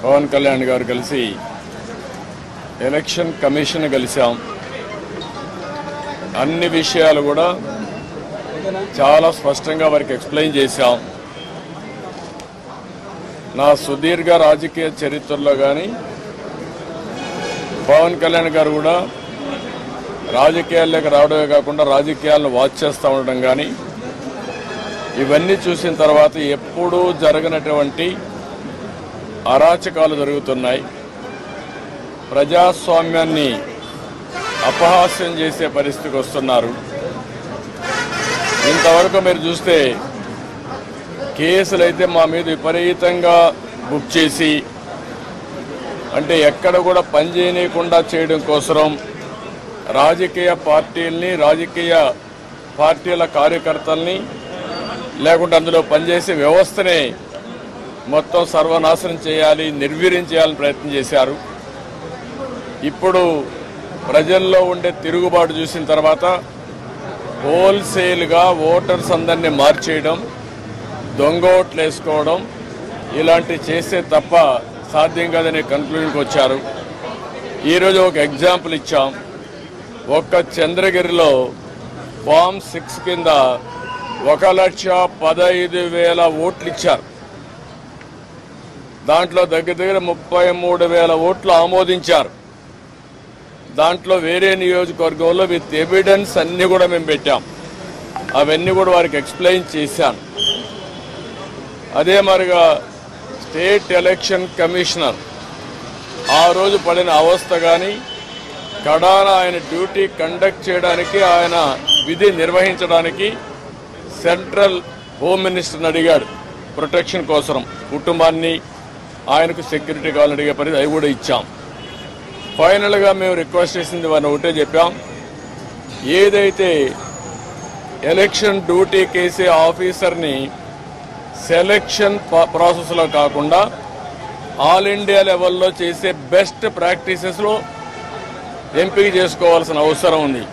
పవన్ కళ్యాణ్ గారు కలిసి election commission కలిసాం. అన్ని విషయాలు కూడా చాలా స్పష్టంగా వారికి ఎక్స్ప్లెయిన్ చేశాం. నా సుదీర్ఘ రాజకీయ చరిత్రలో కానీ పవన్ కళ్యాణ్ గారు కూడా రాజకీయాల్లోకి రావడమే కాకుండా రాజకీయాలను వాచ్ చేస్తూ ఉండడం కానీ ఇవన్నీ చూసిన తర్వాత ఎప్పుడూ జరగనటువంటి అరాచకాలు జరుగుతున్నాయి. ప్రజాస్వామ్యాన్ని అపహాస్యం చేసే పరిస్థితికి వస్తున్నారు. ఇంతవరకు మీరు చూస్తే కేసులైతే మా మీద విపరీతంగా బుక్ చేసి అంటే ఎక్కడ కూడా పనిచేయకుండా చేయడం కోసం రాజకీయ పార్టీల్ని రాజకీయ పార్టీల కార్యకర్తల్ని లేకుంటే అందులో పనిచేసే వ్యవస్థనే మొత్తం సర్వనాశనం చేయాలి, నిర్వీర్యం చేయాలని ప్రయత్నం చేశారు. ఇప్పుడు ప్రజల్లో ఉండే తిరుగుబాటు చూసిన తర్వాత హోల్సేల్గా ఓటర్స్ అందరినీ మార్చేయడం, దొంగ ఓట్లు వేసుకోవడం ఇలాంటివి చేస్తే తప్ప సాధ్యం కాదనే కన్క్లూజన్కి వచ్చారు. ఈరోజు ఒక ఎగ్జాంపుల్ ఇచ్చాం. ఒక్క చంద్రగిరిలో ఫామ్ 6 కింద 1,15,000 ఓట్లు ఇచ్చారు. దాంట్లో దగ్గర 33,000 ఓట్లు ఆమోదించారు. దాంట్లో వేరే నియోజకవర్గంలో విత్ ఎవిడెన్స్ అన్ని కూడా మేము పెట్టాం. అవన్నీ కూడా వారికి ఎక్స్ప్లెయిన్ చేశాను. అదే మరిగా స్టేట్ ఎలక్షన్ కమిషనర్ ఆ రోజు పడిన అవస్థ కానీ కడాన ఆయన డ్యూటీ కండక్ట్ చేయడానికి ఆయన విధి నిర్వహించడానికి సెంట్రల్ హోమ్ మినిస్టర్ని అడిగాడు ప్రొటెక్షన్ కోసం. కుటుంబాన్ని ఆయనకు సెక్యూరిటీ కావాలని అడిగే పరిస్థితి అవి కూడా ఇచ్చాం. ఫైనల్గా మేము రిక్వెస్ట్ చేసింది వారిని ఒకటే చెప్పాం, ఏదైతే ఎలక్షన్ డ్యూటీ కేసే ఆఫీసర్ని సెలక్షన్ ప్రాసెస్లో కాకుండా ఆల్ ఇండియా లెవెల్లో చేసే బెస్ట్ ప్రాక్టీసెస్లో ఎంపిక చేసుకోవాల్సిన అవసరం ఉంది.